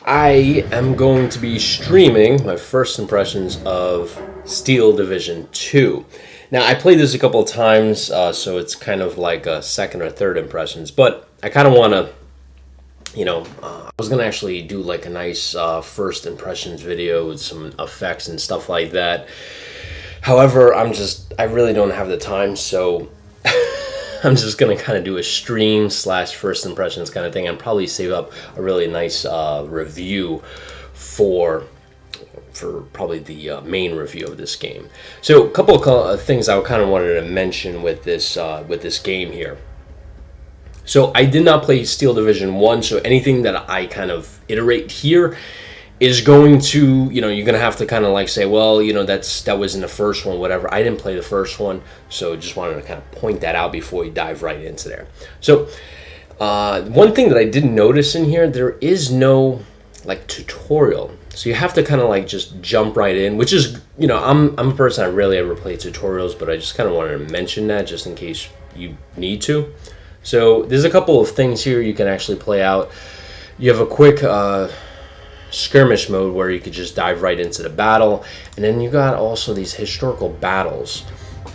I am going to be streaming my first impressions of Steel Division 2. Now, I played this a couple of times, so it's kind of like a second or third impressions, but I kind of want to, I was going to actually do like a nice first impressions video with some effects and stuff like that. However, I really don't have the time, so I'm just gonna kind of do a stream slash first impressions kind of thing, and probably save up a really nice review for probably the main review of this game. So a couple of things I kind of wanted to mention with this game here. So I did not play Steel Division 1, so anything that I kind of iterate here is going to, you're going to have to kind of like say, well, that was in the first one, whatever. I didn't play the first one, so just wanted to kind of point that out before we dive right into there. So one thing that I didn't notice in here, there is no like tutorial. So you have to kind of like just jump right in, which is, I'm a person, I rarely ever play tutorials, but I just kind of wanted to mention that just in case you need to. So there's a couple of things here you can actually play out. You have a quick skirmish mode where you could just dive right into the battle, and then you got also these historical battles.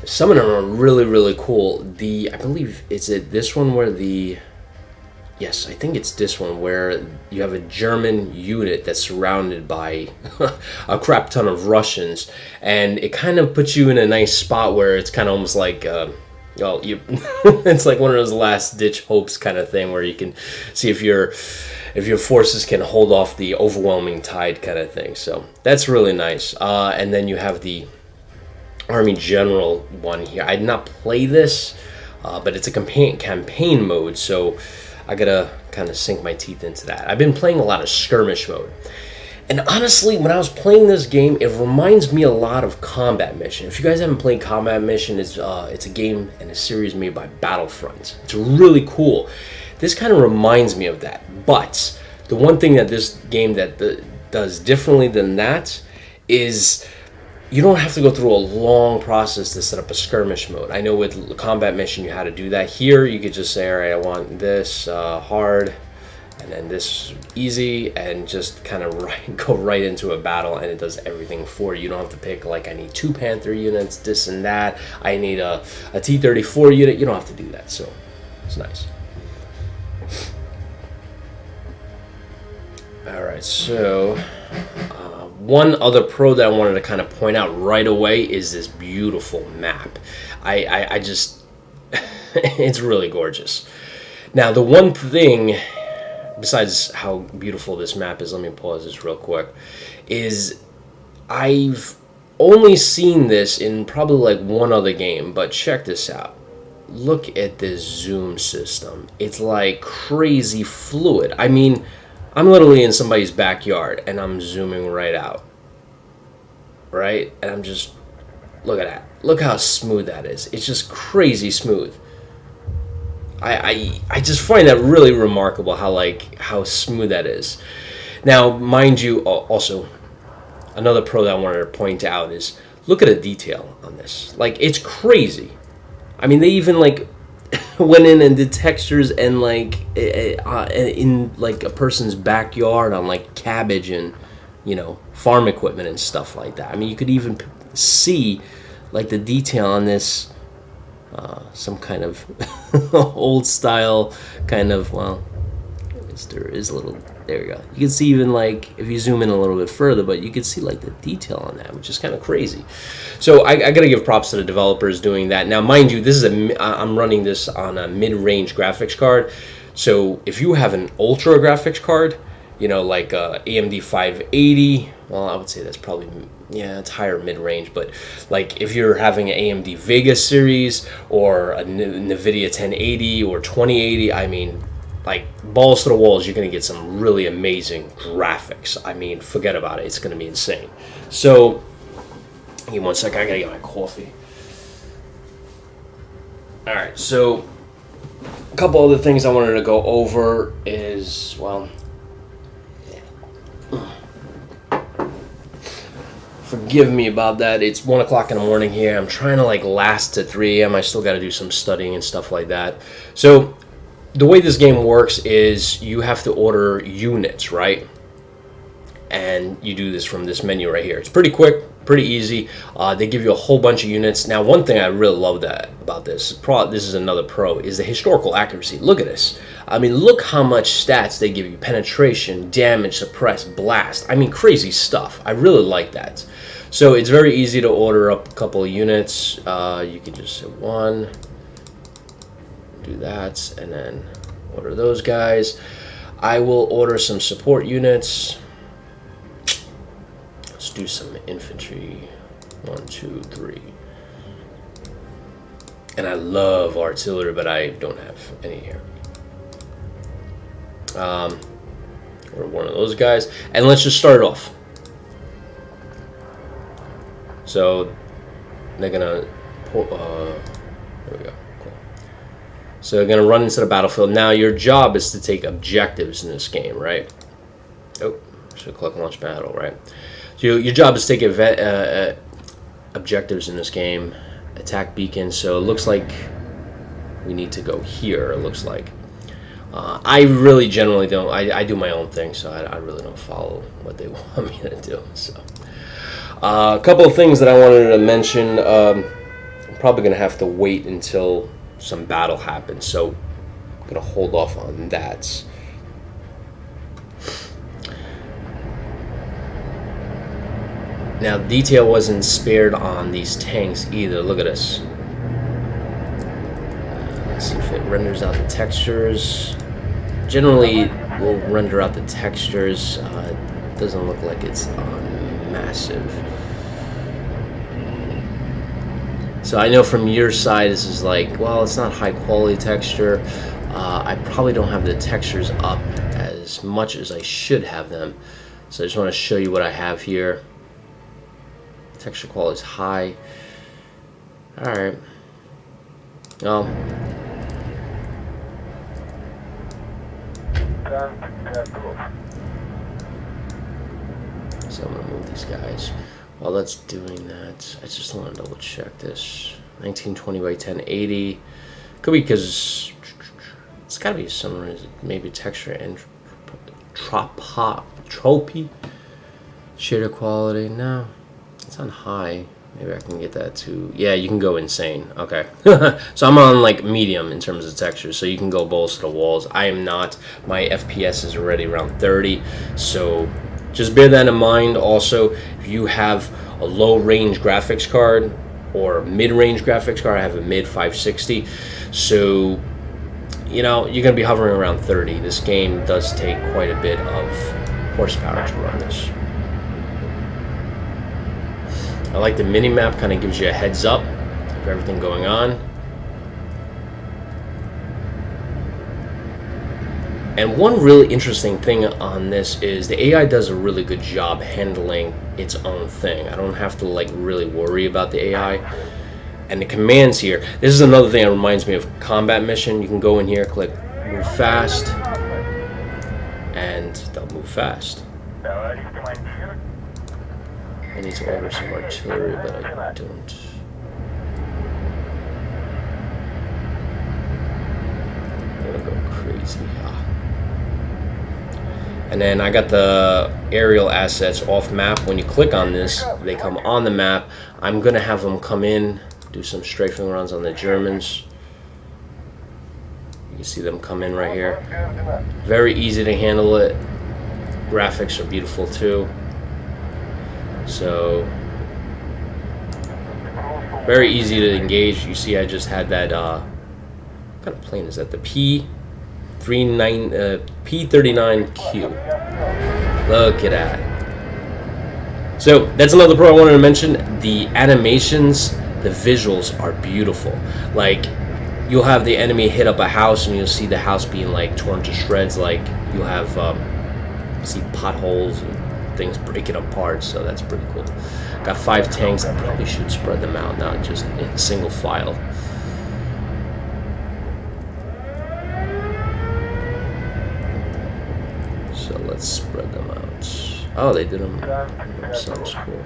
Some of them are really, really cool. I believe this one where yes, I think it's this one where you have a German unit that's surrounded by a crap ton of Russians, and it kind of puts you in a nice spot where it's kind of almost like it's like one of those last ditch hopes kind of thing where you can see if your forces can hold off the overwhelming tide kind of thing. So that's really nice. And then you have the Army General one here. I did not play this, but it's a campaign mode, so I gotta kind of sink my teeth into that. I've been playing a lot of skirmish mode. And honestly, when I was playing this game, it reminds me a lot of Combat Mission. If you guys haven't played Combat Mission, it's a game and a series made by Battlefront. It's really cool. This kind of reminds me of that. But the one thing that this game does differently than that is you don't have to go through a long process to set up a skirmish mode. I know with Combat Mission you had to do that. Here you could just say, all right, I want this hard, and then this easy, and just kind of go right into a battle, and it does everything for you. You don't have to pick like, I need 2 Panther units, this and that. I need a T-34 unit. You don't have to do that, so it's nice. Alright, so one other pro that I wanted to kind of point out right away is this beautiful map. I just, it's really gorgeous. Now, the one thing, besides how beautiful this map is, let me pause this real quick, is I've only seen this in probably like one other game, but check this out. Look at this zoom system. It's like crazy fluid. I mean, I'm literally in somebody's backyard and I'm zooming right out. Right? And I'm just, look at that. Look how smooth that is. It's just crazy smooth. I just find that really remarkable how smooth that is. Now, mind you, also another pro that I wanted to point out is look at the detail on this. Like, it's crazy. I mean, they even like went in and did textures and like in like a person's backyard on like cabbage and farm equipment and stuff like that. I mean, you could even see like the detail on this. Some kind of old style kind of, well, there is a little, there you go. You can see even like, if you zoom in a little bit further, but you can see like the detail on that, which is kind of crazy. So I gotta give props to the developers doing that. Now, mind you, I'm running this on a mid-range graphics card. So if you have an ultra graphics card, like AMD 580, well, I would say that's probably, it's higher mid-range, but like if you're having an AMD Vega series or a NVIDIA 1080 or 2080, I mean, like balls to the walls, you're going to get some really amazing graphics. I mean, forget about it. It's going to be insane. So, give me one second. I got to get my coffee. All right, so a couple other things I wanted to go over is, well, forgive me about that. It's 1 o'clock in the morning here. I'm trying to like last to 3 a.m. I still got to do some studying and stuff like that. So the way this game works is you have to order units, right? and you do this from this menu right here. It's pretty quick, pretty easy. They give you a whole bunch of units. Now, one thing I really love about this, this is another pro, is the historical accuracy. Look at this. I mean, look how much stats they give you. Penetration, damage, suppress, blast. I mean, crazy stuff. I really like that. So it's very easy to order up a couple of units. You can just hit one, do that, and then order those guys. I will order some support units. Let's do some infantry. 1, 2, 3. And I love artillery, but I don't have any here. Or one of those guys, and let's just start it off. So they're gonna there we go, cool. So they're gonna run into the battlefield. Now your job is to take objectives in this game, right? Oh, should click launch battle, right? So your job is to take objectives in this game, attack beacons. So it looks like we need to go here, it looks like. I really generally don't. I do my own thing, so I really don't follow what they want me to do. So, a couple of things that I wanted to mention. I'm probably going to have to wait until some battle happens, so I'm going to hold off on that. Now, detail wasn't spared on these tanks either. Look at this. Let's see if it renders out the textures. Generally, it will render out the textures. It doesn't look like it's massive. So I know from your side, this is like, well, it's not high quality texture. I probably don't have the textures up as much as I should have them. So I just want to show you what I have here. Texture quality is high. All right. So I'm gonna move these guys. While that's doing that, I just want to double check this. 1920 by 1080. Could be because it's gotta be some maybe texture and tropy shader quality. No, it's on high. Maybe I can get that to, yeah, you can go insane. Okay. So I'm on like medium in terms of texture, so you can go balls to the walls. I am not. My FPS is already around 30, so just bear that in mind. Also, if you have a low range graphics card or mid range graphics card, I have a mid 560, so you know you're gonna be hovering around 30. This game does take quite a bit of horsepower to run this. I like the mini-map, kind of gives you a heads up of everything going on. And one really interesting thing on this is the AI does a really good job handling its own thing. I don't have to like really worry about the AI. And the commands here, this is another thing that reminds me of Combat Mission. You can go in here, click move fast, and they'll move fast. I need to order some artillery, but I don't. I'm gonna go crazy. And then I got the aerial assets off map. When you click on this, they come on the map. I'm gonna have them come in, do some strafing runs on the Germans. You can see them come in right here. Very easy to handle it. Graphics are beautiful too. So very easy to engage. You see I just had that what kind of plane is that? The P-39Q. Look at that. So that's another pro I wanted to mention. The animations, the visuals are beautiful. Like you'll have the enemy hit up a house and you'll see the house being like torn to shreds. Like you'll have see potholes and things breaking apart, so that's pretty cool. Got 5 tanks. I probably should spread them out, not just in single file. So let's spread them out. Oh, they did them themselves. Cool.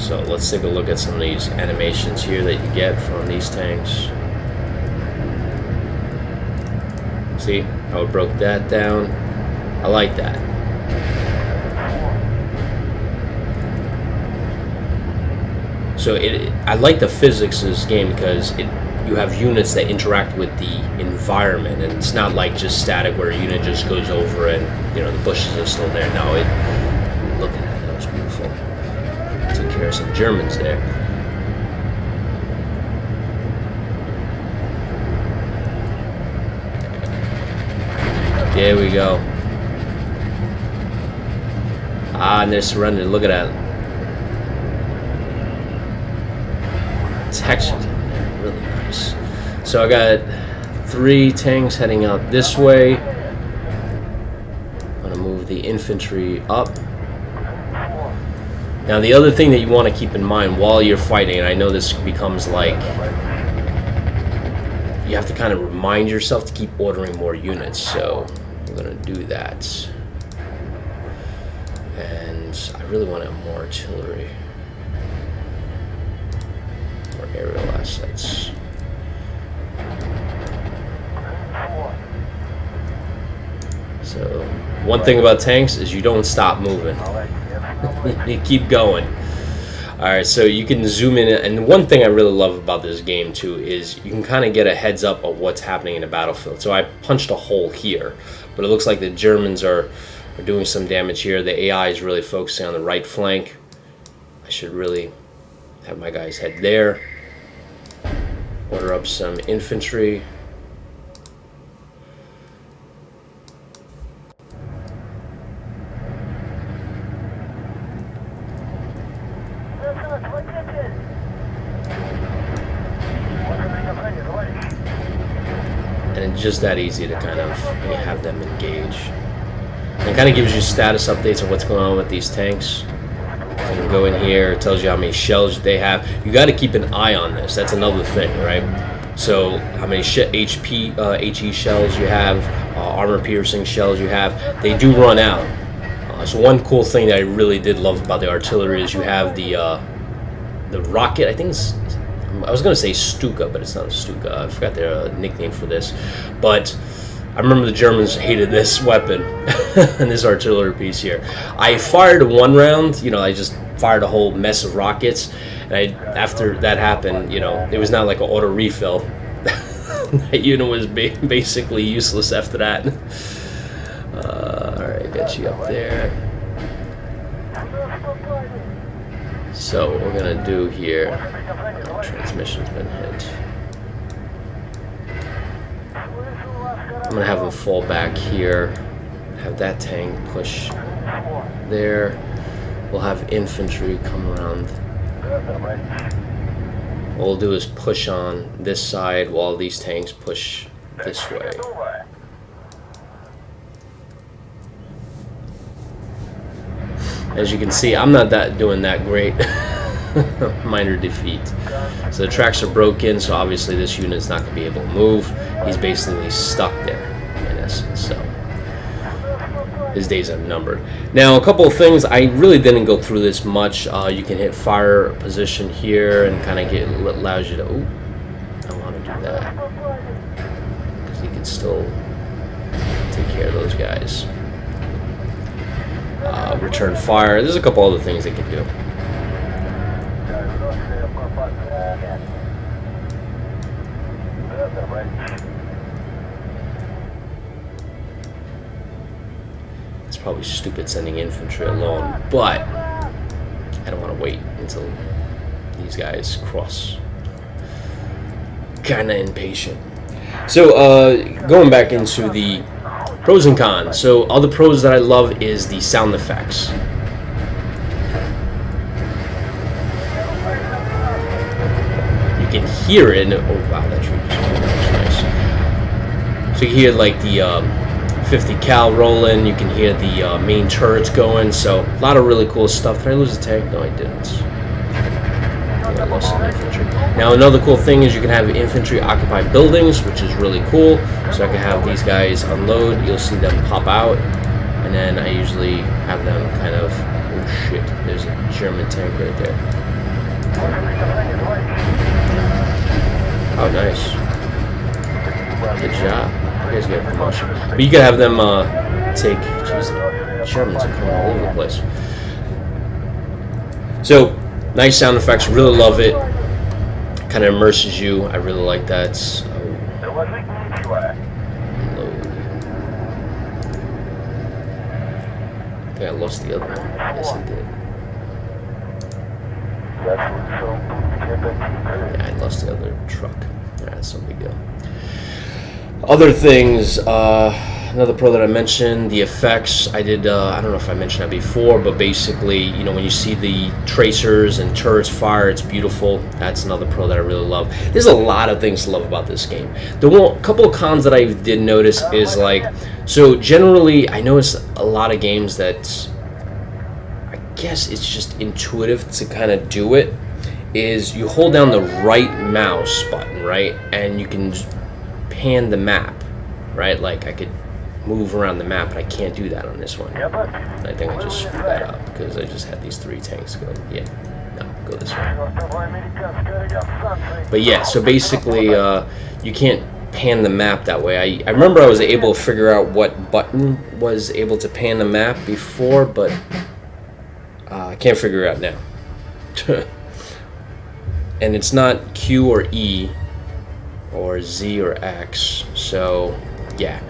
So let's take a look at some of these animations here that you get from these tanks. See how it broke that down? I like that. So I like the physics of this game because you have units that interact with the environment, and it's not like just static where a unit just goes over and the bushes are still there. No, look at that, that was beautiful. Took care of some Germans there. There we go. And they're surrendered. Look at that. Textures in there, really nice. So I got 3 tanks heading out this way. I'm gonna move the infantry up. Now the other thing that you want to keep in mind while you're fighting, and I know this becomes like you have to kind of remind yourself to keep ordering more units. So I'm gonna do that. And I really want to have more artillery. Aerial assets. So one thing about tanks is you don't stop moving. You keep going. Alright, so you can zoom in, and one thing I really love about this game too is you can kind of get a heads up of what's happening in the battlefield. So I punched a hole here, but it looks like the Germans are doing some damage here. The AI is really focusing on the right flank. I should really have my guys head there. Order up some infantry. And it's just that easy to kind of have them engage. And it kind of gives you status updates on what's going on with these tanks. You can go in here, it tells you how many shells they have. You got to keep an eye on this. That's another thing, right? So how many HE shells you have, armor piercing shells you have. They do run out. So one cool thing that I really did love about the artillery is you have the rocket. I think I was going to say Stuka, but it's not a Stuka. I forgot their nickname for this. But I remember the Germans hated this weapon and this artillery piece here. I fired one round, I just fired a whole mess of rockets. And after that happened, it was not like an auto refill. That unit was basically useless after that. Alright, got you up there. So what we're going to do here, transmission's been hit. I'm going to have them fall back here, have that tank push there. We'll have infantry come around. What we'll do is push on this side while these tanks push this way. As you can see, I'm not doing that great. Minor defeat. So the tracks are broken, so obviously this unit is not going to be able to move. He's basically stuck there, in essence. So his days are numbered. Now, a couple of things. I really didn't go through this much. You can hit fire position here and kind of allows you to. Oh, I want to do that because you can still take care of those guys. Return fire. There's a couple other things they can do. It's probably stupid sending infantry alone, but I don't want to wait until these guys cross. Kinda impatient. So going back into the pros and cons. So other pros that I love is the sound effects. You can hear it. Oh wow, that tree is nice. So you hear like the 50 cal rolling. You can hear the main turrets going. So a lot of really cool stuff. Did I lose a tank? No, I didn't. I lost some infantry. Now another cool thing is you can have infantry occupy buildings, which is really cool. So I can have these guys unload. You'll see them pop out, and then I usually have them kind of. Oh shit! There's a German tank right there. Oh, nice. Good job. You guys get a promotion. But you could have them take... Jeez, the Germans are coming all over the place. So, nice sound effects. Really love it. Kind of immerses you. I really like that. Load. I think I lost the other one. Yes, I did. Yeah, I lost the other truck. That's no big deal. Other things, another pro that I mentioned, the effects. I did, I don't know if I mentioned that before, but basically, you know, when you see the tracers and turrets fire, it's beautiful. That's another pro that I really love. There's a lot of things to love about this game. The couple of cons that I did notice is like, so generally, I notice a lot of games that, I guess it's just intuitive to kind of do it, is you hold down the right mouse button, right, and you can pan the map, right? Like I could move around the map, but I can't do that on this one. I think I just screwed that up because I just had these 3 tanks go. Yeah, no, go this way. But yeah, so basically, you can't pan the map that way. I remember I was able to figure out what button was able to pan the map before, but I can't figure it out now. And it's not Q or E or Z or X, so yeah.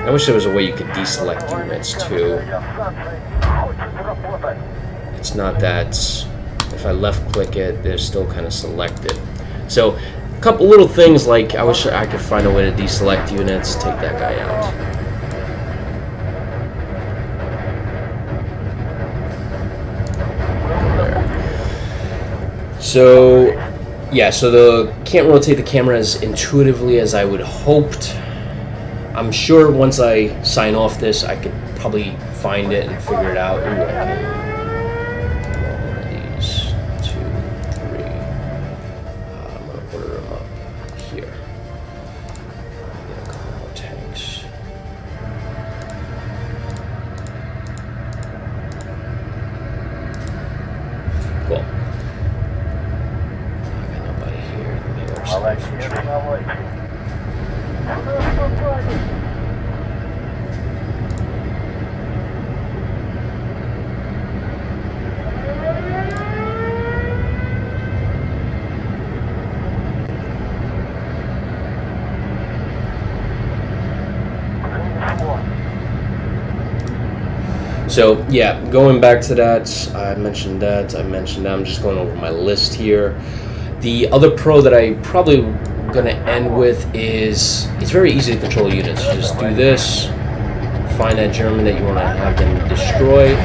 I wish there was a way you could deselect units too. It's not that if I left click it, they're still kind of selected. So a couple little things like I wish I could find a way to deselect units, take that guy out. So yeah, so can't rotate the camera as intuitively as I would hoped. I'm sure once I sign off this, I could probably find it and figure it out. Ooh, okay. One of these, 2, 3. I'm gonna order them up here. Get a couple more tanks. Cool. So yeah, going back to that, I mentioned that. I'm just going over my list here. The other pro that I probably gonna end with is it's very easy to control units. You just do this, find that German that you want to have them destroy,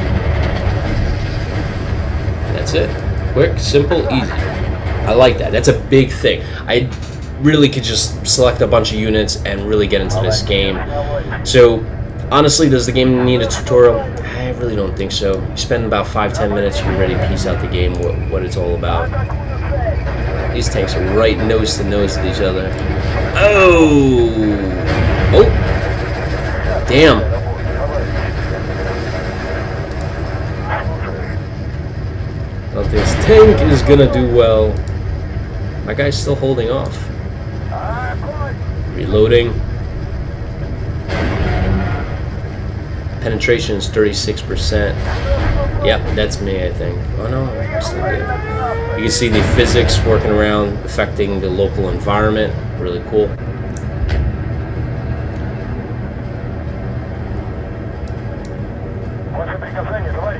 and that's it. Quick, simple, easy. I like that. That's a big thing. I really could just select a bunch of units and really get into this game. So honestly, does the game need a tutorial? I really don't think so. You spend about 5-10 minutes, you're ready to piece out the game, what it's all about. These tanks are right nose to nose with each other. Oh! Oh! Damn. Well, this tank is gonna do well. My guy's still holding off. Reloading. Penetration is 36%. Yep, that's me, I think. Oh no, I'm still good. You can see the physics working around, affecting the local environment. Really cool.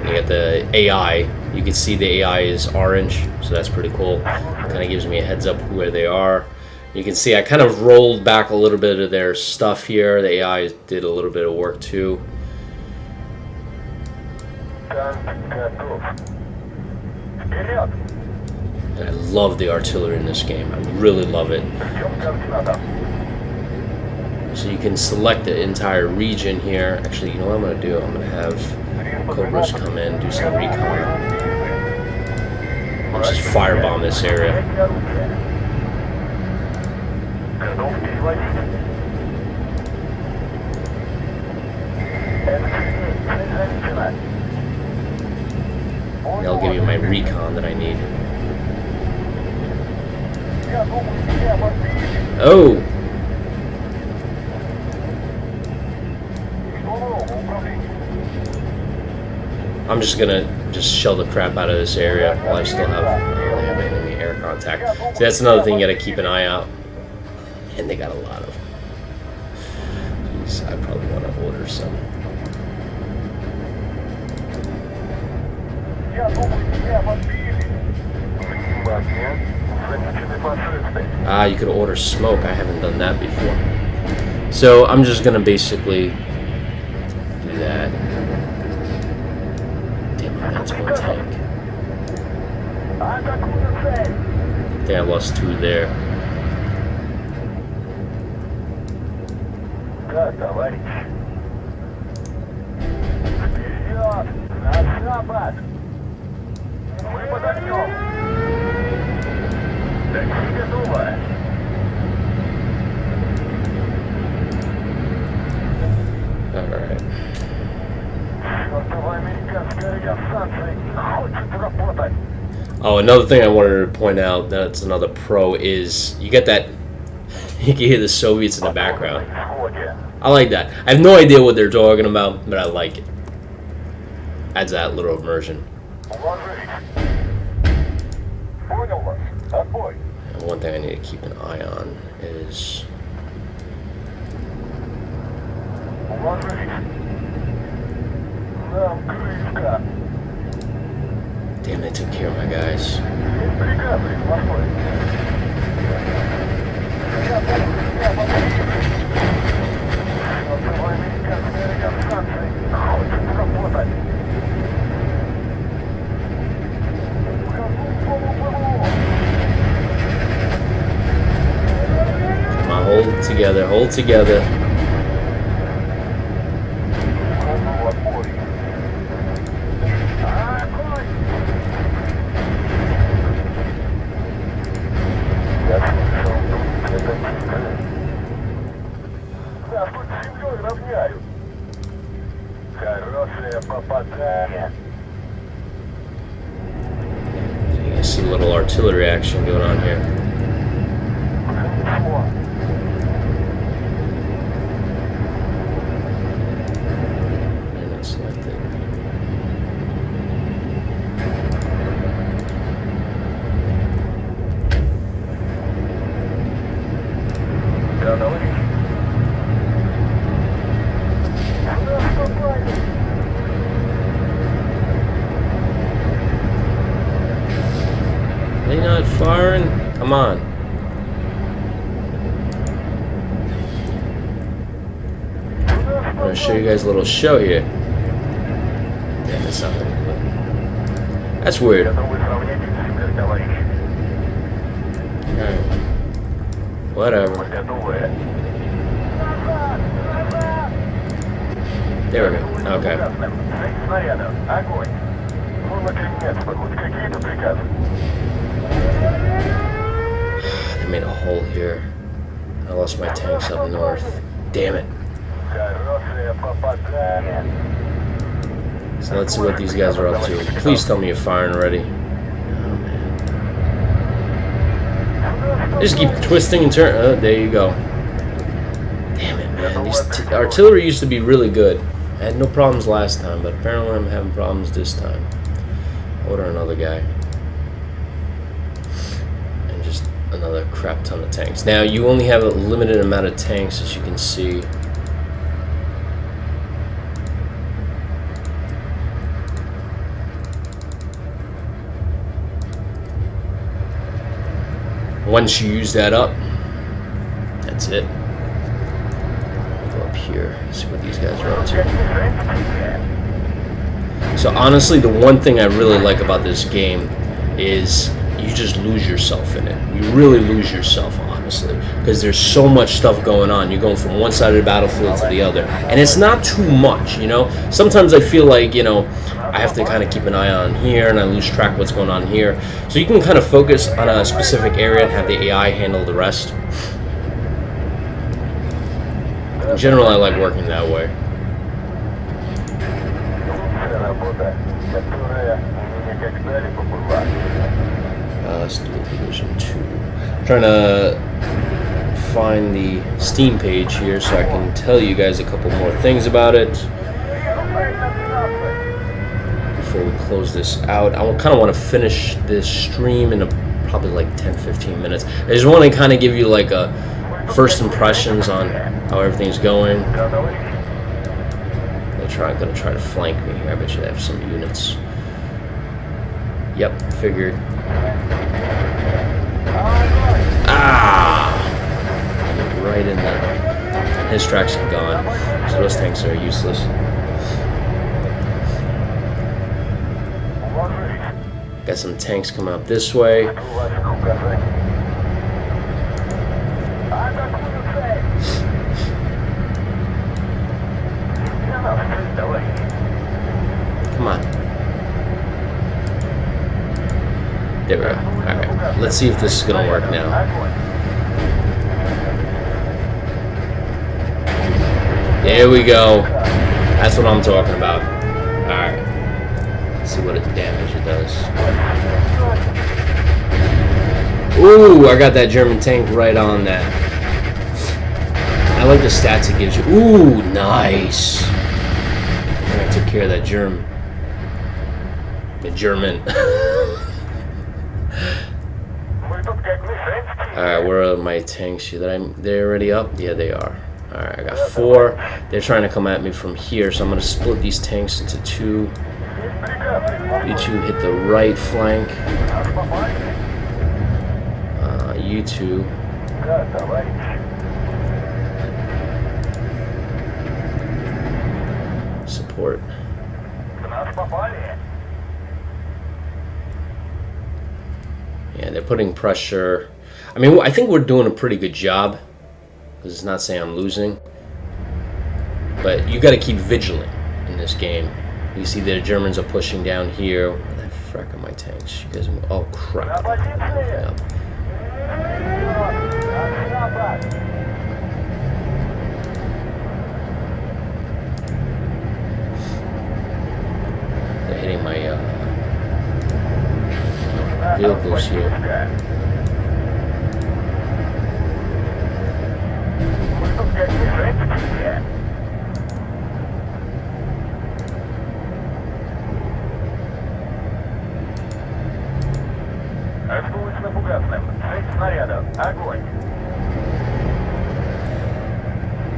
You got the AI. You can see the AI is orange, so that's pretty cool. Kind of gives me a heads up where they are. You can see I kind of rolled back a little bit of their stuff here. The AI did a little bit of work too. And I love the artillery in this game. I really love it. So you can select the entire region here. Actually, you know what I'm going to do? I'm going to have Cobras come in, do some recon. And just firebomb this area. That'll give you my recon that I need. Oh! I'm just gonna shell the crap out of this area while I still have enemy air contact. So that's another thing you gotta keep an eye out. And they got a lot of them. Jeez, I probably want to order some. You could order smoke. I haven't done that before. So I'm just gonna basically do that. Damn, that's one tank. I think I lost 2 there. Alright. Oh, another thing I wanted to point out, that's another pro, is you get that, you can hear the Soviets in the background. I like that. I have no idea what they're talking about, but I like it. Adds that little immersion. And one thing I need to keep an eye on is... Damn, they took care of my guys. Come on, hold together, hold together. You can see a little artillery action going on here. And that's selected. They not firing? Come on. I'm gonna show you guys a little show here. Damn, that's not very good. That's weird. Alright. Whatever. There we go. Okay. They made a hole here. I lost my tanks up north. Damn it. So let's see what these guys are up to. Please tell me you're firing already. Oh, man. They just keep twisting and turning. Oh, there you go. Damn it, man. These artillery used to be really good. I had no problems last time, but apparently I'm having problems this time. Order another guy. And just another crap ton of tanks. Now, you only have a limited amount of tanks, as you can see. Once you use that up, that's it. Go up here, see what these guys are up to. So honestly, the one thing I really like about this game is you just lose yourself in it. You really lose yourself, honestly, because there's so much stuff going on. You're going from one side of the battlefield to the other, and it's not too much, you know. Sometimes I feel like, you know, I have to kind of keep an eye on here, and I lose track of what's going on here. So you can kind of focus on a specific area and have the AI handle the rest. In general, I like working that way. Steel Division 2. I'm trying to find the Steam page here so I can tell you guys a couple more things about it before we close this out. I kind of want to finish this stream in probably like 10-15 minutes. I just want to kind of give you like a first impressions on how everything's going. I'm gonna try to flank me here. I bet you they have some units. Yep, figured. Ah! Right in there. His tracks are gone, so those tanks are useless. Got some tanks coming up this way. Come on. There we go. Alright, let's see if this is gonna work now. There we go. That's what I'm talking about. Alright. Let's see what damage it does. Ooh, I got that German tank right on that. I like the stats it gives you. Ooh, nice. I took care of that German. The German. Alright, where are my tanks here? They're already up? Yeah, they are. Alright, I got 4. They're trying to come at me from here, so I'm going to split these tanks into 2. You 2 hit the right flank. You 2. Support. Yeah, they're putting pressure. I mean, I think we're doing a pretty good job. Because it's not saying I'm losing. But you got to keep vigilant in this game. You see the Germans are pushing down here. Where the frack are my tanks? You guys, oh crap. Yeah. They're hitting my vehicles here.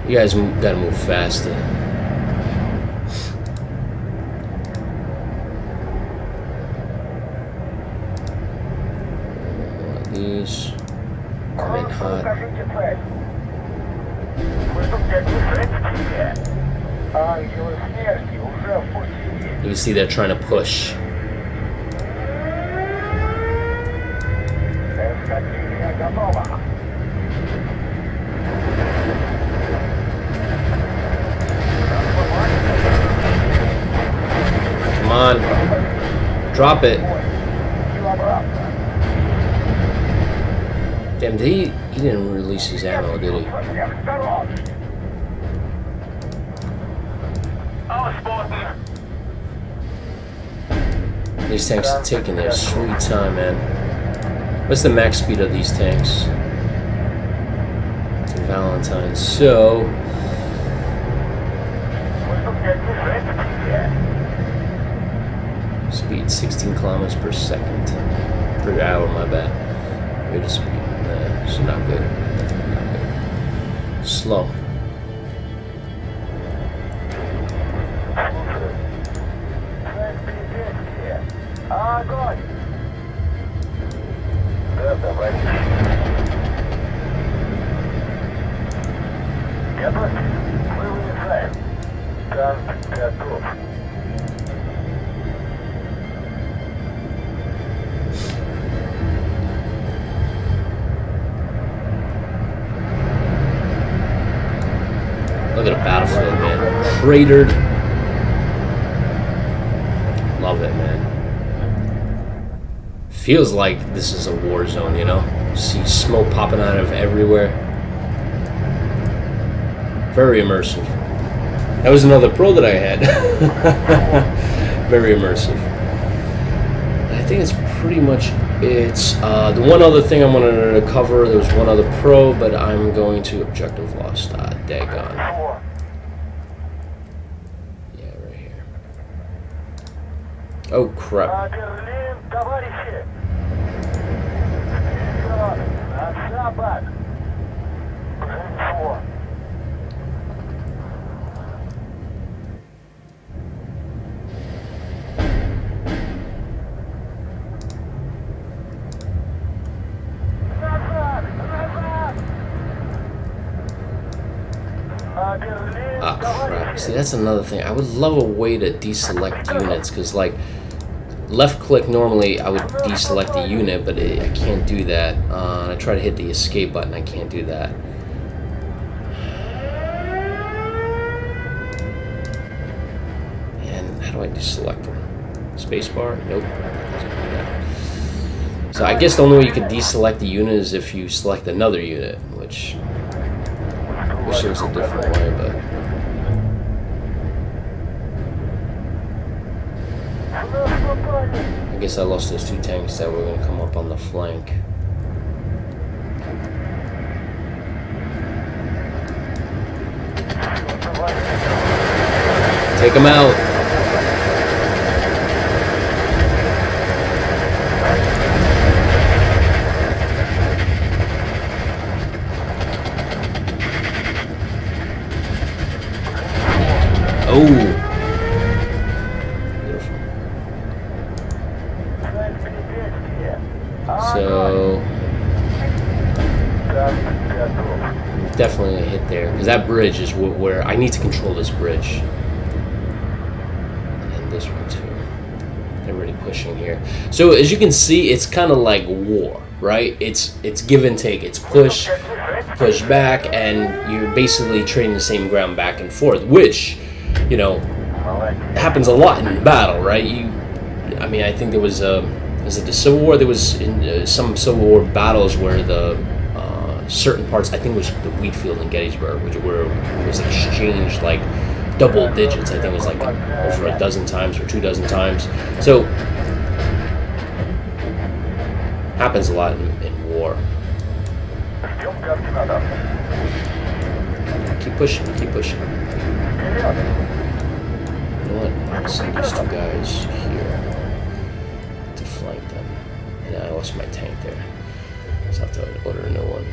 You guys gotta move faster. These come in hot. You see they're trying to push. Come on. Drop it. Damn, he didn't release his ammo, did he? These tanks are taking their sweet time, man. What's the max speed of these tanks? To Valentine. So speed 16 kilometers per second. Per hour, my bad. Rate of speed. So not good. Not good. Slow. Look at the battlefield, man. Cratered. Love it, man. Feels like this is a war zone, you know? See smoke popping out of everywhere. Very immersive. That was another pro that I had. Very immersive. think it's pretty much it. The one other thing I wanted to cover, there was one other pro, but I'm going to objective lost. Daggone. Yeah, right here. Oh crap. Ah, crap. See, that's another thing. I would love a way to deselect units, because, like, left click normally I would deselect the unit, but I can't do that. And I try to hit the escape button, I can't do that. And how do I deselect them? Spacebar? Nope. So I guess the only way you can deselect the unit is if you select another unit, which I wish there was a different way, but I guess I lost those two tanks that were going to come up on the flank. Take them out. Oh. Beautiful. So definitely a hit there, because that bridge is where I need to control this bridge. And this one too. They're really pushing here. So as you can see, it's kind of like war, right? It's give and take. It's push back, and you're basically trading the same ground back and forth, which, you know, happens a lot in battle, right? I mean, I think there was is it the Civil War? There was in some Civil War battles where the certain parts, I think it was the wheat field in Gettysburg, which was exchanged like double digits. I think it was like over a dozen times or 24 times. So happens a lot in war. Keep pushing, keep pushing. You know what? I'll send these two guys here to flank them. And I lost my tank there. So I have to order a new one.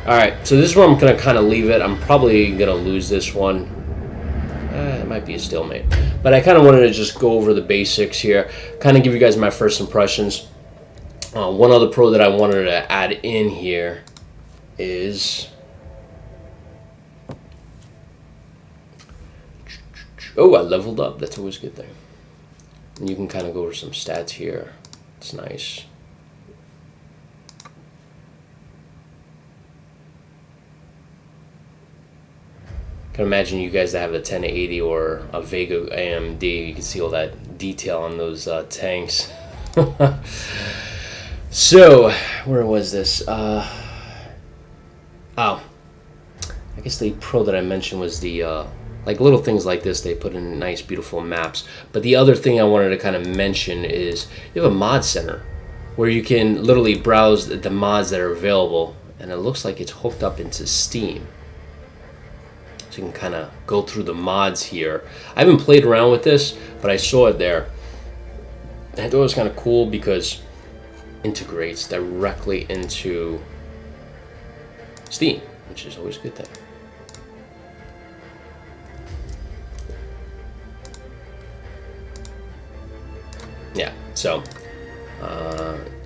Alright, so this is where I'm going to kind of leave it. I'm probably going to lose this one. It might be a stalemate. But I kind of wanted to just go over the basics here. Kind of give you guys my first impressions. One other pro that I wanted to add in here is... Oh, I leveled up. That's always a good thing. And you can kind of go over some stats here. It's nice. I can imagine you guys that have a 1080 or a Vega AMD, you can see all that detail on those tanks. So, where was this? Oh, I guess the pro that I mentioned was the like little things like this. They put in nice, beautiful maps. But the other thing I wanted to kind of mention is you have a mod center where you can literally browse the mods that are available, and it looks like it's hooked up into Steam. So you can kind of go through the mods here. I haven't played around with this, but I saw it there. I thought it was kind of cool because it integrates directly into Steam, which is always a good thing. Yeah, so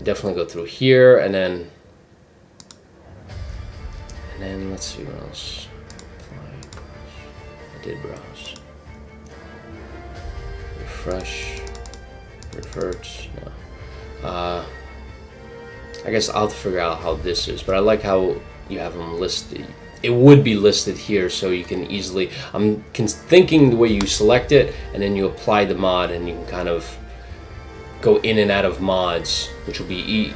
definitely go through here, and then let's see what else. I did browse. Refresh. Revert. No. I guess I'll have to figure out how this is, but I like how you have them listed. It would be listed here, so you can easily. I'm thinking the way you select it, and then you apply the mod, and you can kind of go in and out of mods, which will be.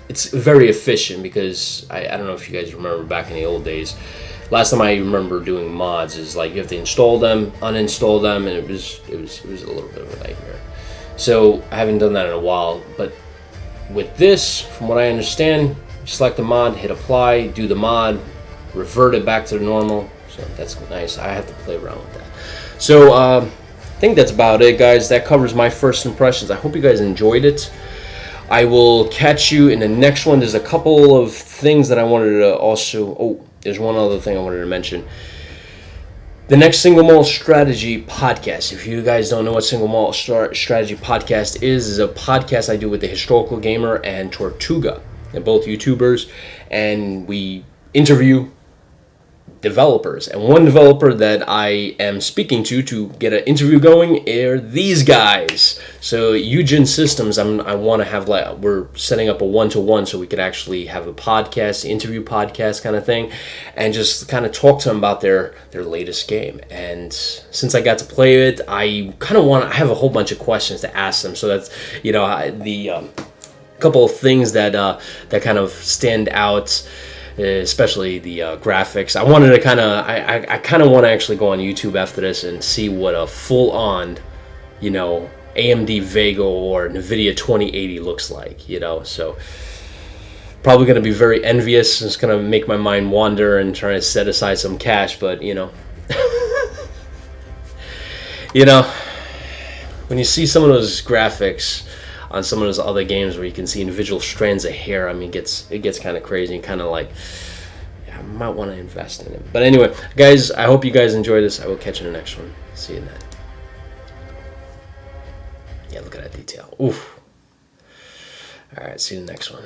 It's very efficient because I don't know if you guys remember back in the old days. Last time I remember doing mods is like you have to install them, uninstall them, and it was a little bit of a nightmare. So I haven't done that in a while, but with this, from what I understand, select the mod, hit apply, do the mod, revert it back to the normal. So that's nice. I have to play around with that. So I think that's about it, guys. That covers my first impressions. I hope you guys enjoyed it. I will catch you in the next one. There's a couple of things that I wanted to also... Oh, there's one other thing I wanted to mention. The next Single Malt Strategy podcast. If you guys don't know what Single Malt Strategy podcast is a podcast I do with the Historical Gamer and Tortuga. They're both YouTubers, and we interview developers. And one developer that I am speaking to get an interview going are these guys. So Eugen Systems, I want to have, like, we're setting up a one-to-one so we could actually have a podcast, interview podcast kind of thing, and just kind of talk to them about their latest game. And since I got to play it, I kind of I have a whole bunch of questions to ask them. So that's, the couple of things that kind of stand out, especially the graphics. I wanted to I kind of want to actually go on YouTube after this and see what a full-on, AMD Vega or NVIDIA 2080 looks like, So probably going to be very envious. It's going to make my mind wander and try to set aside some cash, but, when you see some of those graphics on some of those other games where you can see individual strands of hair, I mean, it gets kind of crazy and kind of like, I might want to invest in it. But anyway, guys, I hope you guys enjoy this. I will catch you in the next one. See you then. Yeah, look at that detail. Oof. All right, see you in the next one.